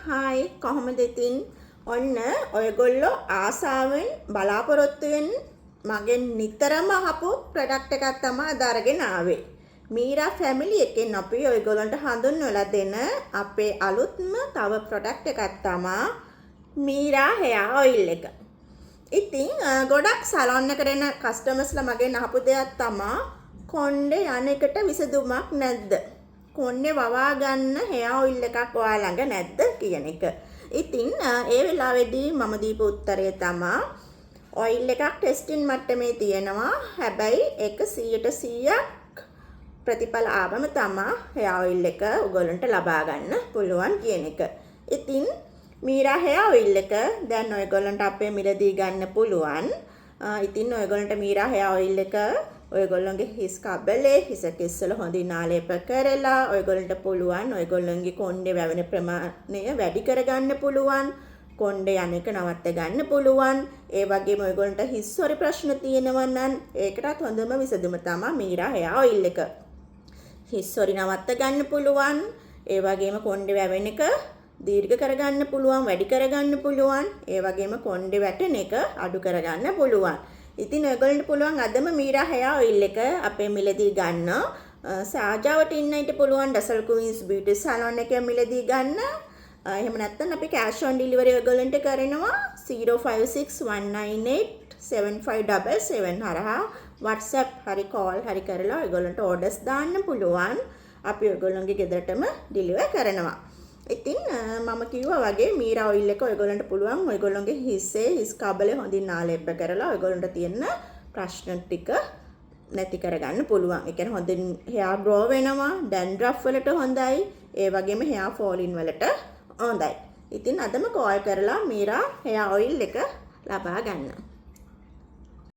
Hi කොහොමද ඉතින් ඔන්න ඔයගොල්ලෝ ආසාවෙන් බලාපොරොත්තු වෙන මගෙන් නිතරම අහපු ප්‍රොඩක්ට් එකක් තමයි අද අරගෙන ආවේ. මීරා ෆැමිලි එකෙන් අපි ඔයගොල්ලන්ට හඳුන්වලා දෙන අපේ අලුත්ම තව ප්‍රොඩක්ට් එකක් තමයි මීරා හෙයා ඔයිල් එක. ඉතින් ගොඩක් සලෝන් එකට එන කස්ටමර්ස්ලා මගෙන් අහපු දෙයක් තමයි කොණ්ඩේ යන්නේකට විසඳුමක් නැද්ද? කොණ්ඩේ වවා ගන්න හෙයා ඔයිල් එකක් ඔයා ළඟ නැද්ද කියන එක. ඉතින් ඒ වෙලාවේදී මම දීපු උත්තරය තමයි ඔයිල් එකක් ටෙස්ටින් මට්ටමේ තියෙනවා. හැබැයි ඒක 100% ප්‍රතිඵල ආවම තමයි හෙයා ඔයිල් එක ඔයගොල්ලන්ට ලබා ගන්න පුළුවන් කියන එක. ඉතින් මීරා හෙයා ඔයිල් එක දැන් ඔයගොල්ලන්ට අපේ මිලදී ගන්න පුළුවන්. ඉතින් ඔයගොල්ලන්ට මීරා හෙයා ඔයිල් එක ඔයගොල්ලන්ගේ හිස් කබලේ හිස කෙස්වල හොඳින් ආලේප කරලා ඔයගොල්ලන්ට පුළුවන් ඔයගොල්ලන්ගේ කොණ්ඩේ වැවෙන ප්‍රමාණය වැඩි කරගන්න පුළුවන්. කොණ්ඩේ යන්නේක නවත්ත ගන්න පුළුවන්. ඒ වගේම ඔයගොල්ලන්ට හිස් හොරි ප්‍රශ්න තියෙනවා නම් ඒකටත් හොඳම විසඳුම තමයි මීරා හෙයා ඔයිල් එක. හිස් හොරි නවත්ත ගන්න පුළුවන්. ඒ වගේම කොණ්ඩේ වැවෙන එක දීර්ඝ කරගන්න පුළුවන්, වැඩි කරගන්න පුළුවන්. ඒ වගේම කොණ්ඩේ වැටෙන එක අඩු කරගන්න පුළුවන්. ඉතින් ඔයගොල්ලන්ට පුළුවන් අදම මීරා හෙයා ඔයිල් එක අපේ මිලදී ගන්න. සාජාවට ඉන්න ඉට පුළුවන් ඩසල් ක්වීන්ස් බියුටි සලෝන් එකේ මිලදී ගන්න. එහෙම නැත්නම් අපි කෑෂ් ඔන් ඩෙලිවරි ඔයගොල්ලන්ට කරනවා 0561987577 හරහා WhatsApp හරි call හරි කරලා ඔයගොල්ලන්ට orders දාන්න පුළුවන්. අපි ඔයගොල්ලන්ගේ ගෙදරටම ඩෙලිවර් කරනවා. ඉතින් මම කිව්වා වගේ මීරා ඔයිල් එක ඔයගොල්ලන්ට පුළුවන් ඔයගොල්ලන්ගේ හිස්සේ හිස් කබලේ හොඳින් ආලේප කරලා ඔයගොල්ලන්ට තියෙන ප්‍රශ්න ටික නැති කරගන්න පුළුවන්. ඒ කියන්නේ හොඳින් hair grow වෙනවා, dandruff වලට හොඳයි, ඒ වගේම hair falling වලට හොඳයි. ඉතින් අදම call කරලා මීරා hair oil එක ලබා ගන්න.